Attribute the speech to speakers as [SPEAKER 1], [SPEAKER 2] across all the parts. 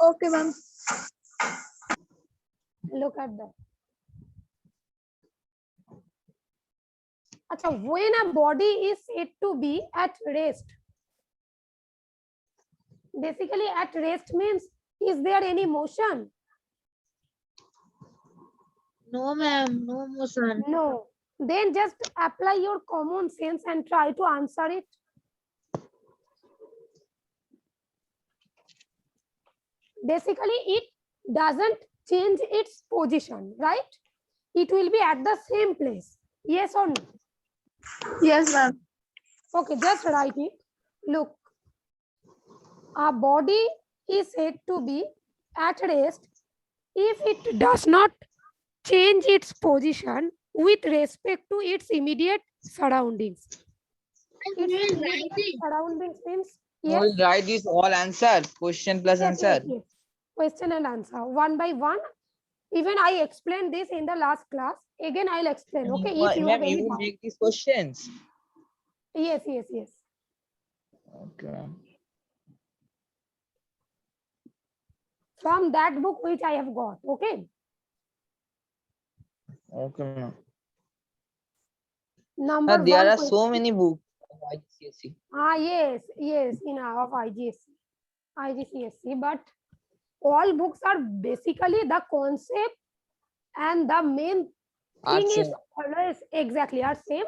[SPEAKER 1] Okay, ma'am.
[SPEAKER 2] Look at that. Acha, when a body is said to be at rest, basically at rest means, is there any motion?
[SPEAKER 1] No, ma'am. No motion.
[SPEAKER 2] No. Then just apply your common sense and try to answer it. Basically, it doesn't change its position, right? It will be at the same place. Yes or no?
[SPEAKER 1] Yes, ma'am.
[SPEAKER 2] Okay, just write it. Look, a body is said to be at rest if it does not change its position with respect to its immediate surroundings. Its immediate surroundings means,
[SPEAKER 3] We
[SPEAKER 2] yes,
[SPEAKER 3] will write this all answer, question plus
[SPEAKER 2] yes,
[SPEAKER 3] answer.
[SPEAKER 2] yes. Question and answer one by one. Even I explained this in the last class. Again, I'll explain. Okay, if you have
[SPEAKER 3] Ma'am,
[SPEAKER 2] any
[SPEAKER 3] you will
[SPEAKER 2] doubt.
[SPEAKER 3] make these questions.
[SPEAKER 2] Yes, yes, yes.
[SPEAKER 3] Okay, ma'am.
[SPEAKER 2] From that book which I have got. Okay.
[SPEAKER 3] Okay, ma'am.
[SPEAKER 2] Number
[SPEAKER 3] There
[SPEAKER 2] one
[SPEAKER 3] are
[SPEAKER 2] question.
[SPEAKER 3] so many books of IGCSE.
[SPEAKER 2] Yes, yes, in of IGCSE, but all books are basically the concept and the main
[SPEAKER 3] Are
[SPEAKER 2] thing is
[SPEAKER 3] same.
[SPEAKER 2] always exactly are same.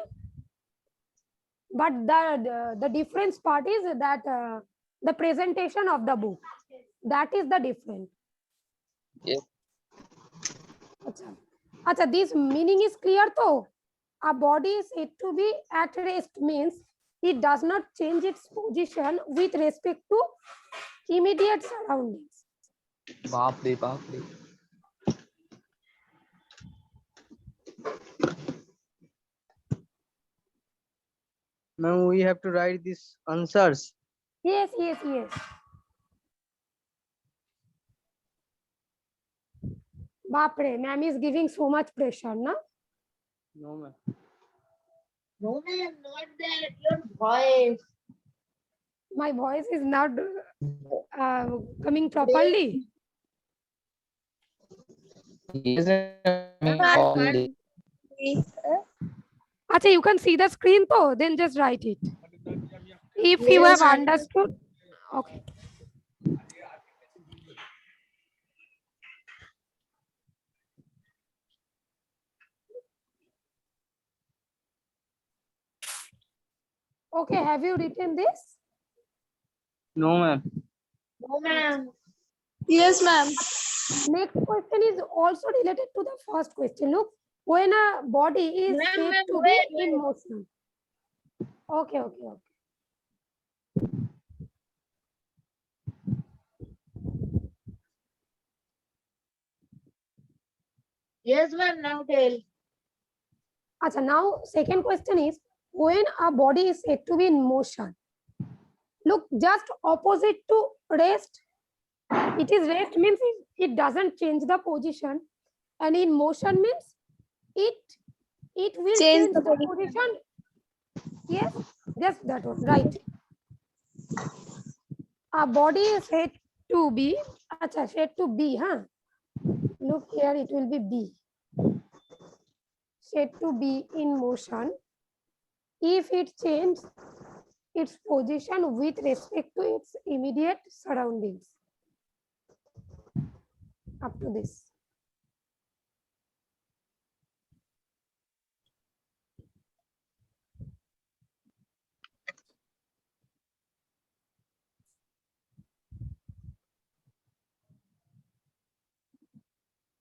[SPEAKER 2] But the difference part is that the presentation of the book, that is the difference.
[SPEAKER 3] Yes.
[SPEAKER 2] Acha. Acha, this meaning is clear though. A body is said to be at rest means it does not change its position with respect to immediate surroundings.
[SPEAKER 3] Baapre, baapre.
[SPEAKER 4] Ma'am, we have to write these answers.
[SPEAKER 2] Yes, yes, yes. Bapre, ma'am is giving so much pressure, no?
[SPEAKER 4] No, ma'am.
[SPEAKER 1] No, ma'am. Not that. Your voice.
[SPEAKER 2] My voice is not coming properly.
[SPEAKER 3] Yes, ma'am, all day.
[SPEAKER 2] Acha, you can see the screen though, then just write it. If you have
[SPEAKER 1] Yes,
[SPEAKER 2] understood, okay. Okay, have you written this?
[SPEAKER 4] No, ma'am.
[SPEAKER 1] No, ma'am. Yes, ma'am.
[SPEAKER 2] Next question is also related to the first question. Look, when a body is said to be in motion. Okay, okay, okay.
[SPEAKER 1] Yes, ma'am. Now tell.
[SPEAKER 2] Acha, now second question is when a body is said to be in motion. Look, just opposite to rest. It is rest means it doesn't change the position, and in motion means it will change the position. Yes, just that one, right? A body is said to be, acha, said to be, huh? Look here, it will be B. Said to be in motion if it changes its position with respect to its immediate surroundings. Up to this.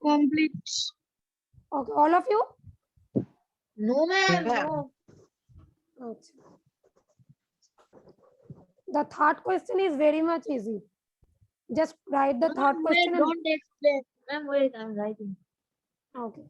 [SPEAKER 1] Complete.
[SPEAKER 2] Okay, all of you?
[SPEAKER 1] No, ma'am.
[SPEAKER 3] Ma'am.
[SPEAKER 1] No.
[SPEAKER 2] Acha. The third question is very much easy. Just write the
[SPEAKER 1] No,
[SPEAKER 2] third
[SPEAKER 1] ma'am,
[SPEAKER 2] question
[SPEAKER 1] wait,
[SPEAKER 2] and
[SPEAKER 1] don't explain. Ma'am, wait, I'm writing.
[SPEAKER 2] okay.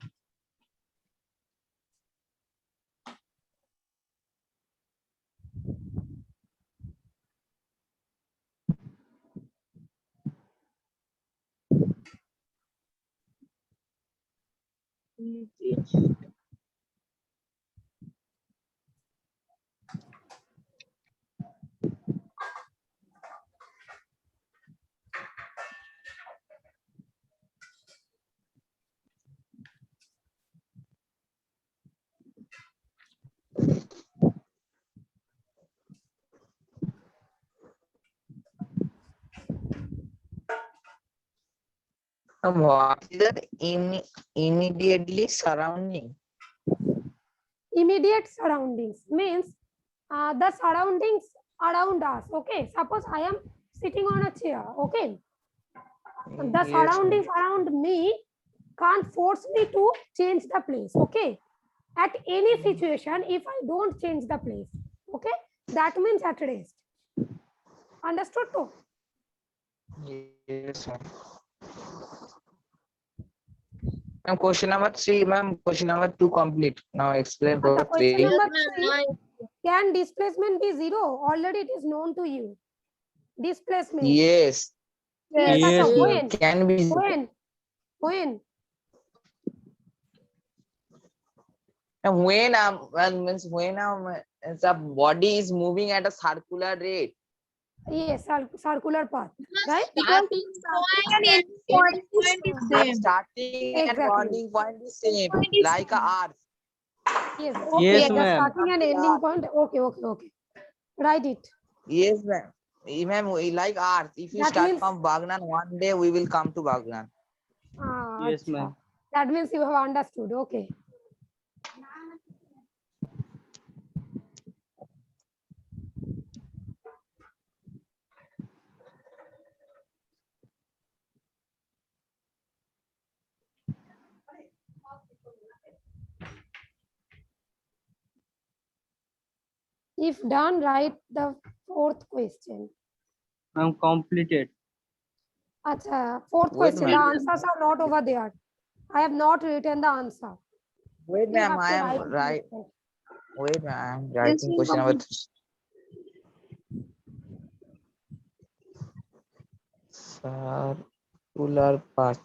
[SPEAKER 3] What is that immediately surrounding?
[SPEAKER 2] Immediate surroundings means the surroundings around us. Okay, suppose I am sitting on a chair. Okay, the
[SPEAKER 3] Yes,
[SPEAKER 2] surroundings around me can't force me to change the place. Okay, at any situation, if I don't change the place, okay, that means at rest. Understood too?
[SPEAKER 3] yes, ma'am. Ma'am, question number 3, ma'am. Question number 2 complete. Now explain
[SPEAKER 2] The
[SPEAKER 3] for
[SPEAKER 2] question
[SPEAKER 3] 3.
[SPEAKER 2] number
[SPEAKER 1] Yes, ma'am.
[SPEAKER 2] 3,
[SPEAKER 1] Now
[SPEAKER 2] can displacement be zero? Already it is known to you. Displacement.
[SPEAKER 3] Yes,
[SPEAKER 2] Yes,
[SPEAKER 4] Yes,
[SPEAKER 2] acha,
[SPEAKER 4] ma'am.
[SPEAKER 2] when?
[SPEAKER 3] can be.
[SPEAKER 2] When?
[SPEAKER 3] And when the body is moving at a circular rate.
[SPEAKER 2] Yes, circular path, right?
[SPEAKER 1] starting point and ending point is same.
[SPEAKER 3] Starting and
[SPEAKER 2] Exactly.
[SPEAKER 3] ending point is same,
[SPEAKER 1] Point is
[SPEAKER 3] like a earth.
[SPEAKER 2] Yes, okay.
[SPEAKER 4] Yes,
[SPEAKER 2] The
[SPEAKER 4] ma'am.
[SPEAKER 2] starting and ending point. Okay. Write it.
[SPEAKER 3] Yes, ma'am. Ma'am, like earth. If you
[SPEAKER 2] That
[SPEAKER 3] start
[SPEAKER 2] means
[SPEAKER 3] from Bagnan, one day we will come to Bagnan.
[SPEAKER 4] Yes,
[SPEAKER 2] acha.
[SPEAKER 4] ma'am.
[SPEAKER 2] That means you have understood. Okay. If done, write the fourth question.
[SPEAKER 4] I'm completed.
[SPEAKER 2] Acha, fourth
[SPEAKER 3] Wait,
[SPEAKER 2] question. The
[SPEAKER 3] ma'am.
[SPEAKER 2] answers are not over there. I have not written the answer.
[SPEAKER 3] Wait,
[SPEAKER 2] You
[SPEAKER 3] ma'am.
[SPEAKER 2] have
[SPEAKER 3] I
[SPEAKER 2] to
[SPEAKER 3] am
[SPEAKER 2] write it
[SPEAKER 3] right.
[SPEAKER 2] yourself.
[SPEAKER 3] Wait, ma'am. I am
[SPEAKER 1] Yes,
[SPEAKER 3] writing
[SPEAKER 1] ma'am.
[SPEAKER 3] question number 3. Circular path.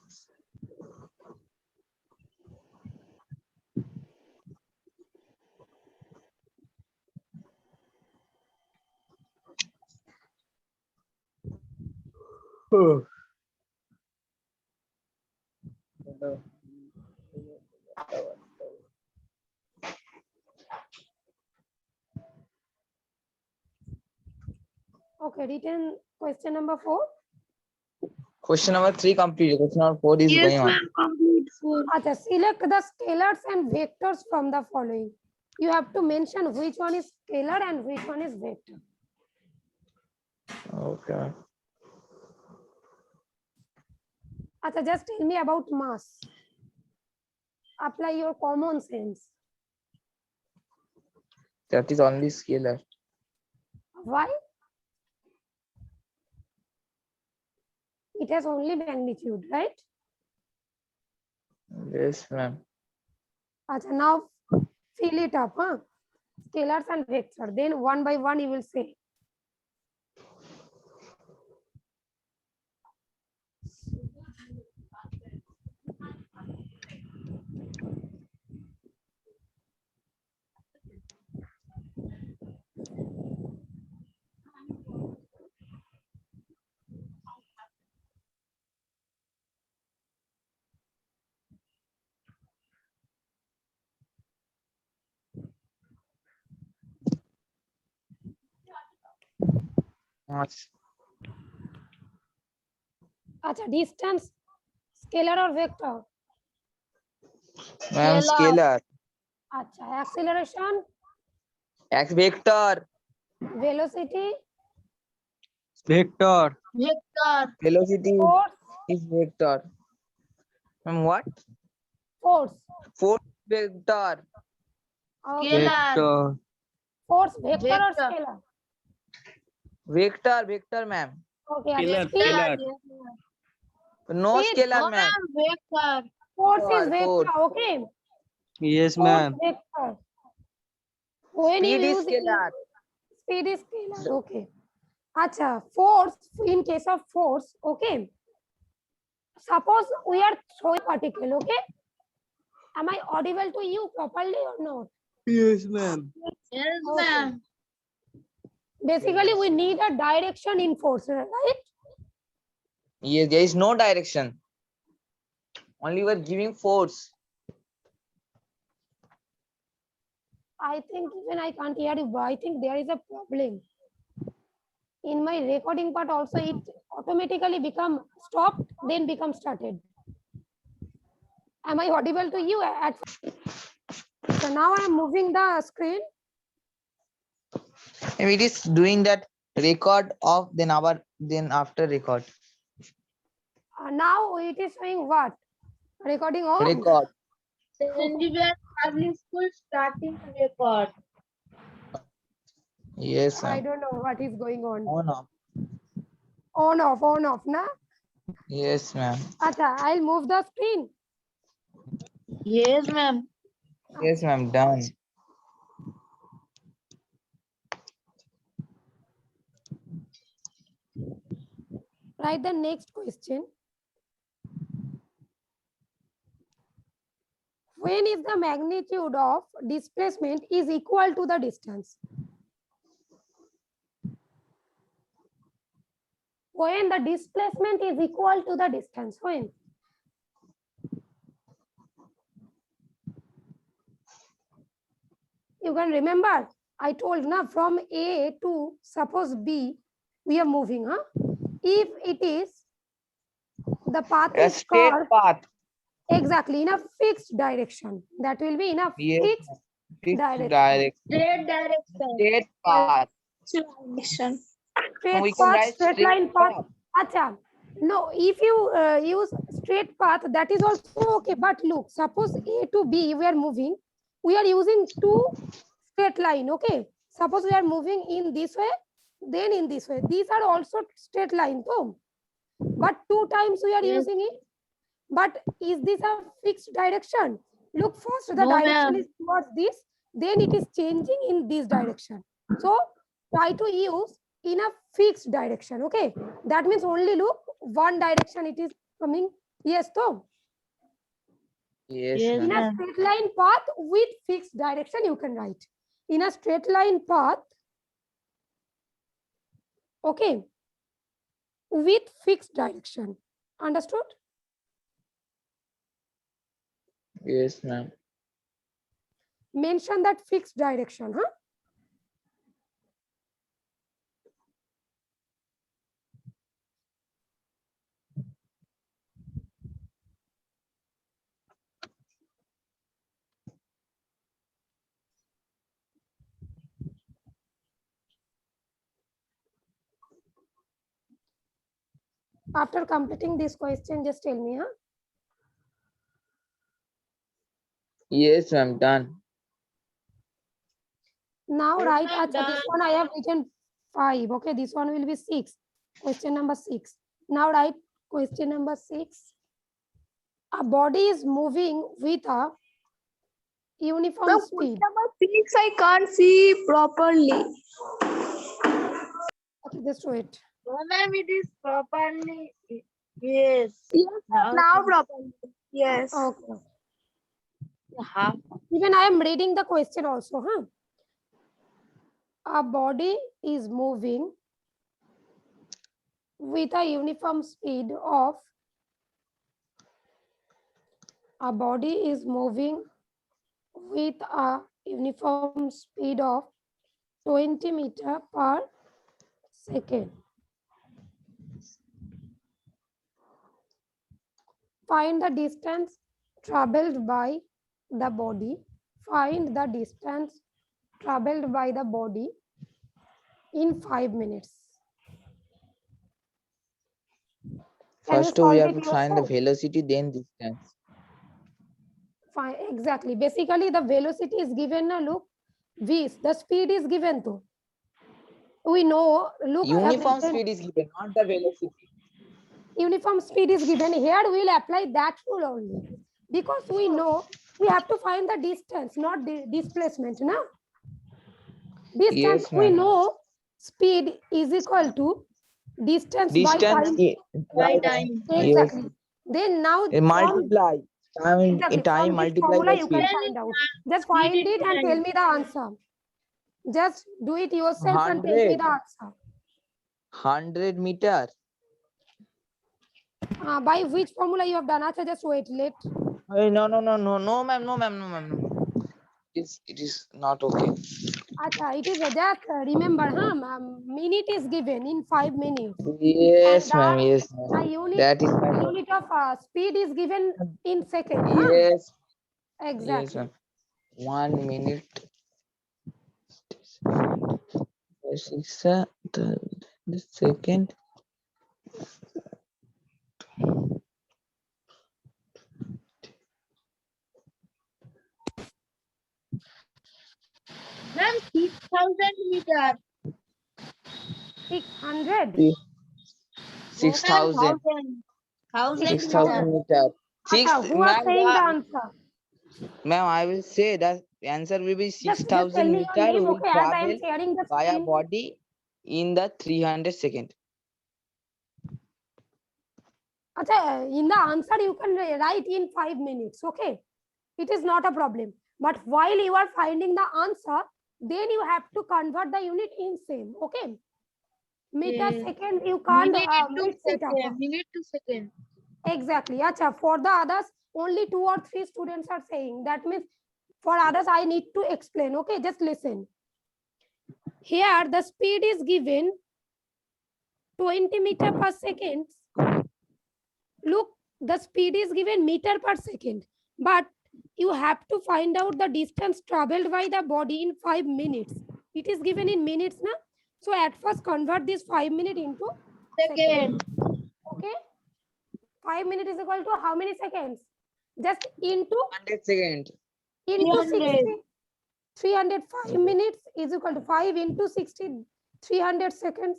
[SPEAKER 2] Okay, written question number 4.
[SPEAKER 3] Question number 3 complete. Question number 4 is
[SPEAKER 1] Yes,
[SPEAKER 3] going on.
[SPEAKER 1] ma'am. Complete four.
[SPEAKER 2] Acha, select the scalars and vectors from the following. You have to mention which one is scalar and which one is vector.
[SPEAKER 3] Okay.
[SPEAKER 2] Acha, just tell me about mass. Apply your common sense.
[SPEAKER 3] That is only scalar.
[SPEAKER 2] Why? It has only magnitude, right?
[SPEAKER 3] Yes, ma'am.
[SPEAKER 2] Acha, now fill it up, huh? Scalars and vector. Then one by one you will say.
[SPEAKER 3] Mass.
[SPEAKER 2] Acha, distance, scalar or vector?
[SPEAKER 3] Ma'am, scalar.
[SPEAKER 2] Acha, acceleration,
[SPEAKER 3] X vector.
[SPEAKER 2] velocity,
[SPEAKER 4] Vector.
[SPEAKER 1] Vector.
[SPEAKER 3] Velocity
[SPEAKER 2] force,
[SPEAKER 3] is vector. Ma'am, what?
[SPEAKER 2] force.
[SPEAKER 3] Force vector.
[SPEAKER 2] Okay.
[SPEAKER 4] Vector.
[SPEAKER 2] Force, vector or
[SPEAKER 1] Vector.
[SPEAKER 2] scalar?
[SPEAKER 3] Vector, ma'am.
[SPEAKER 2] Okay,
[SPEAKER 4] Scalar,
[SPEAKER 2] acha, speed,
[SPEAKER 4] scalar.
[SPEAKER 3] No
[SPEAKER 2] Speed.
[SPEAKER 3] scalar,
[SPEAKER 1] No,
[SPEAKER 3] ma'am.
[SPEAKER 1] ma'am. Vector.
[SPEAKER 2] force is
[SPEAKER 3] Force.
[SPEAKER 2] vector, okay?
[SPEAKER 4] Yes,
[SPEAKER 2] Force,
[SPEAKER 4] ma'am.
[SPEAKER 2] vector. When
[SPEAKER 3] Speed
[SPEAKER 2] you
[SPEAKER 3] is
[SPEAKER 2] use
[SPEAKER 3] scalar.
[SPEAKER 2] speed is scalar, okay. Acha, force, in case of force, okay. Suppose we are throwing a particle, okay? Am I audible to you properly or not?
[SPEAKER 4] Yes, ma'am.
[SPEAKER 1] Yes,
[SPEAKER 2] Okay.
[SPEAKER 1] ma'am.
[SPEAKER 2] Basically, we need a direction in force, right?
[SPEAKER 3] Yes, there is no direction. Only we are giving force.
[SPEAKER 2] I think even I can't hear you, but I think there is a problem. In my recording part also, it automatically become stopped, then become started. Am I audible to you at so now I am moving the screen.
[SPEAKER 3] If it is doing that record of then after record.
[SPEAKER 2] Now it is showing what? Recording on.
[SPEAKER 3] Record.
[SPEAKER 1] Indian public school starting record.
[SPEAKER 3] Yes,
[SPEAKER 2] I
[SPEAKER 3] ma'am.
[SPEAKER 2] don't know what is going on.
[SPEAKER 3] On off.
[SPEAKER 2] On off, na?
[SPEAKER 3] Yes, ma'am.
[SPEAKER 2] Acha, I'll move the screen.
[SPEAKER 1] Yes, ma'am.
[SPEAKER 3] Yes, ma'am. Done.
[SPEAKER 2] Write the next question. When is the magnitude of displacement is equal to the distance? When the displacement is equal to the distance, when? You can remember, I told now from A to suppose B, we are moving, huh? If it is the path
[SPEAKER 3] A
[SPEAKER 2] is
[SPEAKER 3] straight
[SPEAKER 2] curved
[SPEAKER 3] path.
[SPEAKER 2] exactly in a fixed direction, that will be in a
[SPEAKER 3] Yes,
[SPEAKER 2] fixed
[SPEAKER 3] ma'am. Fixed
[SPEAKER 2] direction.
[SPEAKER 3] direct.
[SPEAKER 1] Straight direction.
[SPEAKER 3] Straight path.
[SPEAKER 1] Direction.
[SPEAKER 2] Straight
[SPEAKER 3] we can
[SPEAKER 2] path,
[SPEAKER 3] write
[SPEAKER 2] straight
[SPEAKER 3] straight
[SPEAKER 2] line path.
[SPEAKER 3] path.
[SPEAKER 2] Acha. No, if you use straight path, that is also okay. But look, suppose A to B, we are moving. We are using two straight line, okay? Suppose we are moving in this way, then in this way. These are also straight line, too. But two times we are
[SPEAKER 1] Yes.
[SPEAKER 2] using it. But is this a fixed direction? Look, first the
[SPEAKER 1] No,
[SPEAKER 2] direction
[SPEAKER 1] ma'am.
[SPEAKER 2] is towards this, then it is changing in this direction. So try to use in a fixed direction, okay? That means only look, one direction it is coming. Yes, so
[SPEAKER 3] Yes,
[SPEAKER 1] Yes,
[SPEAKER 2] in
[SPEAKER 3] ma'am.
[SPEAKER 2] a
[SPEAKER 1] ma'am.
[SPEAKER 2] straight line path with fixed direction, you can write. In a straight line path, okay, with fixed direction. Understood?
[SPEAKER 3] Yes, ma'am.
[SPEAKER 2] Mention that fixed direction, huh? After completing this question, just tell me, huh?
[SPEAKER 3] Yes, ma'am. Done.
[SPEAKER 2] Now
[SPEAKER 1] Yes,
[SPEAKER 2] write,
[SPEAKER 1] ma'am,
[SPEAKER 2] acha, this
[SPEAKER 1] done.
[SPEAKER 2] one I have written 5. Okay, this one will be 6. Question number 6. Now write question number 6. A body is moving with a uniform speed.
[SPEAKER 5] Number 6, I can't see properly.
[SPEAKER 2] Okay, just wait.
[SPEAKER 1] No, ma'am, it is properly. Yes.
[SPEAKER 5] Yes, now properly. Yes.
[SPEAKER 2] Okay.
[SPEAKER 1] Half.
[SPEAKER 2] Even I am reading the question also, huh? A body is moving with a uniform speed of a body is moving with a uniform speed of 20 meter per second. Find the distance traveled by the body. Find the distance traveled by the body in 5 minutes. Can you
[SPEAKER 3] First, we
[SPEAKER 2] solve
[SPEAKER 3] have
[SPEAKER 2] it
[SPEAKER 3] to find the
[SPEAKER 2] yourself?
[SPEAKER 3] velocity, then distance.
[SPEAKER 2] Fine, exactly. Basically, the velocity is given. Look, v. The speed is given to. We know. Look, I have
[SPEAKER 3] Uniform
[SPEAKER 2] written
[SPEAKER 3] speed is given, not the velocity.
[SPEAKER 2] uniform speed is given. Here we will apply that rule only, because we know we have to find the distance, not the displacement. No, distance
[SPEAKER 3] Yes,
[SPEAKER 2] we
[SPEAKER 3] ma'am.
[SPEAKER 2] know speed is equal to distance by
[SPEAKER 3] Distance
[SPEAKER 2] time.
[SPEAKER 1] By
[SPEAKER 3] by
[SPEAKER 1] time.
[SPEAKER 2] Exactly. Then now from
[SPEAKER 3] multiply.
[SPEAKER 2] exactly
[SPEAKER 3] Time
[SPEAKER 2] from this
[SPEAKER 3] multiply
[SPEAKER 2] formula
[SPEAKER 3] by
[SPEAKER 2] you can
[SPEAKER 3] speed.
[SPEAKER 2] find out. Just find it and tell me the answer. Just do it yourself and tell me
[SPEAKER 3] 100.
[SPEAKER 2] the answer.
[SPEAKER 3] 100 meter.
[SPEAKER 2] By which formula you have done? Acha, just wait. Let
[SPEAKER 3] No, ma'am. No, ma'am. No, ma'am. No. It is not okay.
[SPEAKER 2] Acha, it is just remember, minute is given in 5 minutes.
[SPEAKER 3] Yes,
[SPEAKER 2] And
[SPEAKER 3] ma'am. Yes,
[SPEAKER 2] the
[SPEAKER 3] ma'am.
[SPEAKER 2] unit
[SPEAKER 3] That is my note.
[SPEAKER 2] unit of speed is given in second.
[SPEAKER 3] Yes. Yes,
[SPEAKER 2] Exactly.
[SPEAKER 3] ma'am. 1 minute. 6 the second.
[SPEAKER 1] Ma'am, 6,000 meters.
[SPEAKER 2] 600.
[SPEAKER 1] No, ma'am,
[SPEAKER 3] 6,000.
[SPEAKER 1] 1,000
[SPEAKER 3] 6,000
[SPEAKER 1] meters.
[SPEAKER 3] meter. Six,
[SPEAKER 2] Acha, who are
[SPEAKER 3] ma'am.
[SPEAKER 2] saying the answer?
[SPEAKER 3] Ma'am, I will say that the answer will be
[SPEAKER 2] Just tell
[SPEAKER 3] 6,000
[SPEAKER 2] me your
[SPEAKER 3] meter
[SPEAKER 2] name,
[SPEAKER 3] will
[SPEAKER 2] okay? As I am
[SPEAKER 3] travel
[SPEAKER 2] sharing the
[SPEAKER 3] via
[SPEAKER 2] screen.
[SPEAKER 3] body in the 300 second.
[SPEAKER 2] Acha, in the answer you can write in 5 minutes, okay? It is not a problem. But while you are finding the answer, then you have to convert the unit in same, okay? Meter
[SPEAKER 1] Yes.
[SPEAKER 2] second you can't
[SPEAKER 1] Minute to
[SPEAKER 2] mix it up.
[SPEAKER 1] second. Minute to second.
[SPEAKER 2] Exactly. Acha, for the others, only 2 or 3 students are saying. That means for others, I need to explain. Okay, just listen. Here, the speed is given 20 meter per second. Look, the speed is given meter per second. But you have to find out the distance traveled by the body in 5 minutes. It is given in minutes, na? So at first, convert this 5 minute into
[SPEAKER 1] Second.
[SPEAKER 2] Okay? 5 minutes is equal to how many seconds? Just into
[SPEAKER 3] 100 second.
[SPEAKER 2] 60.
[SPEAKER 1] 300.
[SPEAKER 2] 305 minutes is equal to 5 into 60, 300 seconds.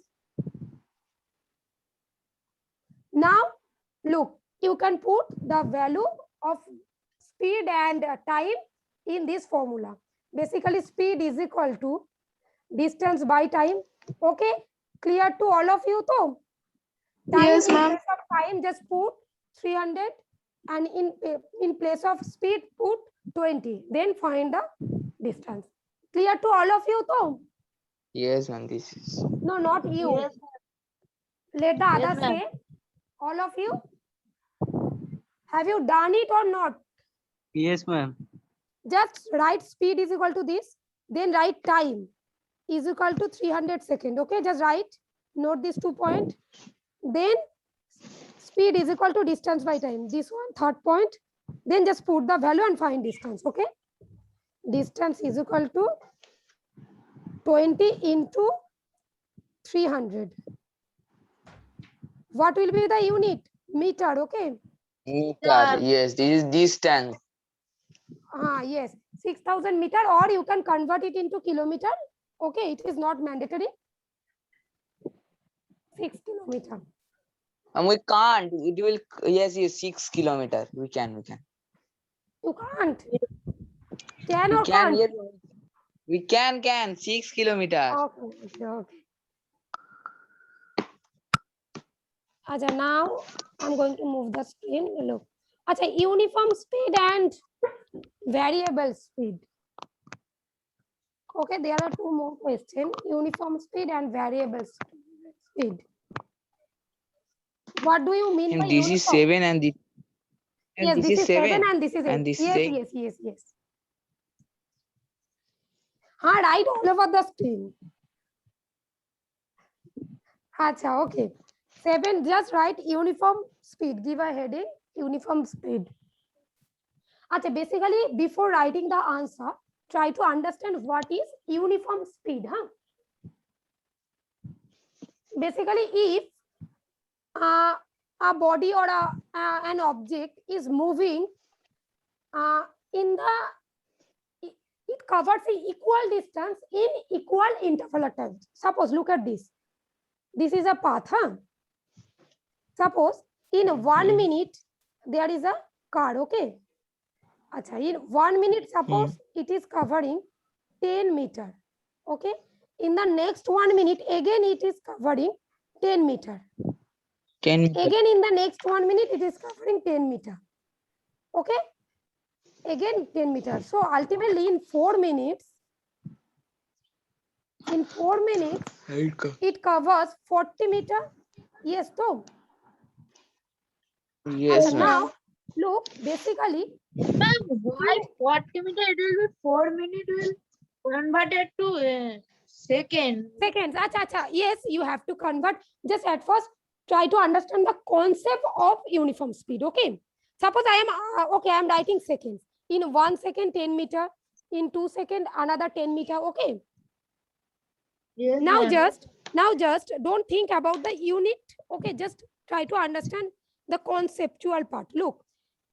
[SPEAKER 2] Now, look, you can put the value of speed and time in this formula. Basically, speed is equal to distance by time. Okay, clear to all of you though? Time
[SPEAKER 5] Yes,
[SPEAKER 2] in
[SPEAKER 5] ma'am.
[SPEAKER 2] place of time, just put 300 and in place of speed, put 20. Then find the distance. Clear to all of you though?
[SPEAKER 3] Yes, ma'am. This is.
[SPEAKER 2] No, not you.
[SPEAKER 1] Yes.
[SPEAKER 2] Let the
[SPEAKER 1] Yes,
[SPEAKER 2] others
[SPEAKER 1] ma'am.
[SPEAKER 2] say. All of you. Have you done it or not?
[SPEAKER 4] Yes, ma'am.
[SPEAKER 2] Just write speed is equal to this. Then write time is equal to 300 seconds. Okay, just write. Note these 2 points. Then speed is equal to distance by time. This one, third point. Then just put the value and find distance. Okay. Distance is equal to 20 into 300. What will be the unit? Meter. Okay.
[SPEAKER 3] Meter. Yes, this is distance.
[SPEAKER 2] Yes, 6,000 meter, or you can convert it into kilometer. Okay, it is not mandatory. 6 kilometer.
[SPEAKER 3] And we can't. It will. Yes, 6 kilometer. We can.
[SPEAKER 2] You can't. Can
[SPEAKER 3] We
[SPEAKER 2] or
[SPEAKER 3] can.
[SPEAKER 2] can't?
[SPEAKER 3] Yes, we can. 6 kilometer.
[SPEAKER 2] Okay. Acha, now I'm going to move the screen. Look. Acha, uniform speed and variable speed. Okay, there are 2 more questions. Uniform speed and variable speed. What do you mean by
[SPEAKER 3] This is
[SPEAKER 2] uniform?
[SPEAKER 3] 7 and this. And
[SPEAKER 2] Yes, this is 7 and this is 8.
[SPEAKER 3] And this is 8.
[SPEAKER 2] Yes. Write all over the screen. Acha, okay. 7, just write uniform speed. Give a heading, uniform speed. Acha, basically, before writing the answer, try to understand what is uniform speed. Basically, if a body or an object is moving in the, it covers the equal distance in equal interval of time. Suppose, look at this. This is a path. Suppose in 1 minute there is a car. Okay. Acha, in 1 minute, suppose it is covering 10 meter. Okay. In the next 1 minute, again it is covering 10 meter.
[SPEAKER 3] 10 meter.
[SPEAKER 2] Again in the next 1 minute, it is covering 10 meter. Okay. Again 10 meter. So ultimately in 4 minutes, it covers 40 meter. Yes, so.
[SPEAKER 3] Yes,
[SPEAKER 2] And
[SPEAKER 3] ma'am.
[SPEAKER 2] now, look, basically,
[SPEAKER 1] Ma'am, why 40 minutes? It will be 4 minutes. converted to second.
[SPEAKER 2] Seconds. Acha. Yes, you have to convert. Just at first, try to understand the concept of uniform speed. Okay. Suppose I am okay. I am writing seconds. In 1 second, 10 meter. In 2 second, another 10 meter. Okay.
[SPEAKER 1] Yes,
[SPEAKER 2] Now
[SPEAKER 1] ma'am.
[SPEAKER 2] just don't think about the unit. Okay. Just try to understand the conceptual part. Look,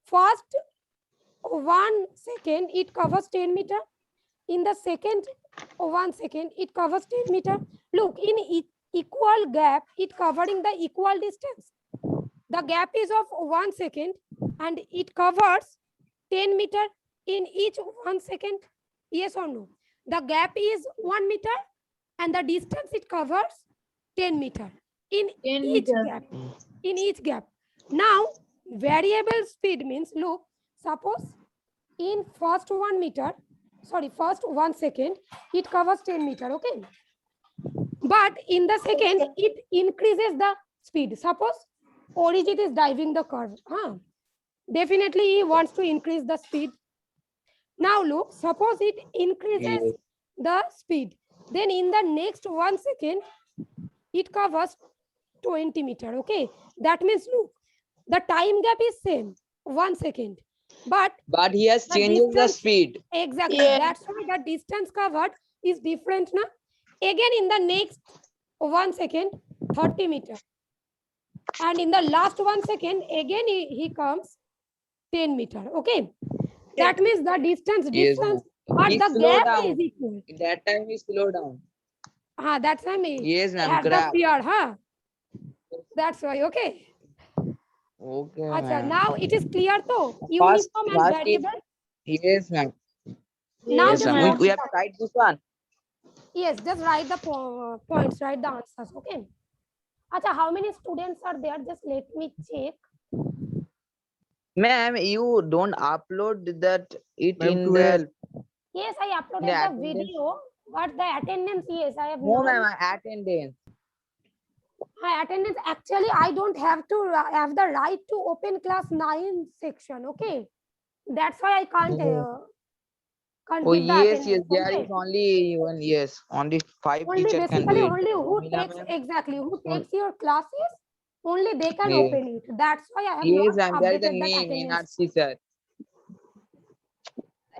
[SPEAKER 2] first 1 second it covers 10 meter. In the second 1 second it covers 10 meter. Look, in equal gap it covering the equal distance. The gap is of 1 second and it covers 10 meter in each 1 second. Yes or no? The gap is 1 meter and the distance it covers 10 meter in
[SPEAKER 1] 10
[SPEAKER 2] each
[SPEAKER 1] meter.
[SPEAKER 2] gap. In each gap. Now variable speed means, look, suppose in first 1 meter, sorry, first 1 second it covers 10 meter. Okay, but in the second it increases the speed. Suppose Origin is driving the curve, definitely he wants to increase the speed. Now look, suppose it increases
[SPEAKER 3] Yes.
[SPEAKER 2] the speed, then in the next 1 second it covers 20 meter. Okay, that means, look, the time gap is same, 1 second, but
[SPEAKER 3] But he has
[SPEAKER 2] the
[SPEAKER 3] changes the
[SPEAKER 2] distance-
[SPEAKER 3] speed.
[SPEAKER 2] exactly,
[SPEAKER 5] Yeah.
[SPEAKER 2] that's why the distance covered is different now. Again in the next 1 second 30 meter, and in the last 1 second again he comes 10 meter. Okay, that means the distance
[SPEAKER 3] Yes,
[SPEAKER 2] difference,
[SPEAKER 3] ma'am.
[SPEAKER 2] but
[SPEAKER 3] He
[SPEAKER 2] the
[SPEAKER 3] slow
[SPEAKER 2] gap
[SPEAKER 3] down.
[SPEAKER 2] is equal.
[SPEAKER 3] That time he slow down.
[SPEAKER 2] That's why me
[SPEAKER 3] Yes, ma'am.
[SPEAKER 2] have the
[SPEAKER 3] Grab.
[SPEAKER 2] fear. That's why. Okay,
[SPEAKER 3] Okay,
[SPEAKER 2] Acha,
[SPEAKER 3] ma'am.
[SPEAKER 2] now it is clear though,
[SPEAKER 3] First,
[SPEAKER 2] uniform and
[SPEAKER 3] first is
[SPEAKER 2] variable.
[SPEAKER 3] yes, ma'am.
[SPEAKER 2] Now
[SPEAKER 3] Yes,
[SPEAKER 2] just
[SPEAKER 3] ma'am.
[SPEAKER 2] note
[SPEAKER 3] We
[SPEAKER 2] it
[SPEAKER 3] have to
[SPEAKER 2] down.
[SPEAKER 3] write this one.
[SPEAKER 2] Yes, just write the points, write the answers. Okay, Acha, how many students are there? Just let me check.
[SPEAKER 3] Ma'am, you don't upload that it
[SPEAKER 4] Ma'am,
[SPEAKER 3] in
[SPEAKER 4] 12.
[SPEAKER 3] the
[SPEAKER 2] Yes, I uploaded the
[SPEAKER 3] attendance.
[SPEAKER 2] video, but the attendance, yes, I have
[SPEAKER 3] No,
[SPEAKER 2] not.
[SPEAKER 3] ma'am. Attendance.
[SPEAKER 2] My attendance, actually, I don't have to have the right to open class 9 section. Okay, that's why I can't can't
[SPEAKER 3] Oh
[SPEAKER 2] give the
[SPEAKER 3] yes,
[SPEAKER 2] attendance.
[SPEAKER 3] there
[SPEAKER 2] Okay,
[SPEAKER 3] is only one. Yes, only 5
[SPEAKER 2] only
[SPEAKER 3] teacher can do
[SPEAKER 2] basically
[SPEAKER 3] it.
[SPEAKER 2] only who
[SPEAKER 3] Romila
[SPEAKER 2] takes
[SPEAKER 3] ma'am.
[SPEAKER 2] exactly who
[SPEAKER 3] on-
[SPEAKER 2] takes your classes, only they can
[SPEAKER 3] Yes,
[SPEAKER 2] open it. That's why I have
[SPEAKER 3] yes,
[SPEAKER 2] not
[SPEAKER 3] ma'am. There is a
[SPEAKER 2] updated that
[SPEAKER 3] name
[SPEAKER 2] attendance.
[SPEAKER 3] NRC sir.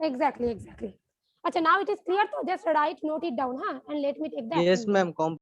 [SPEAKER 2] Exactly. Acha, now it is clear. So just write, note it down, and let me take the
[SPEAKER 4] Yes,
[SPEAKER 2] attendance.
[SPEAKER 4] ma'am.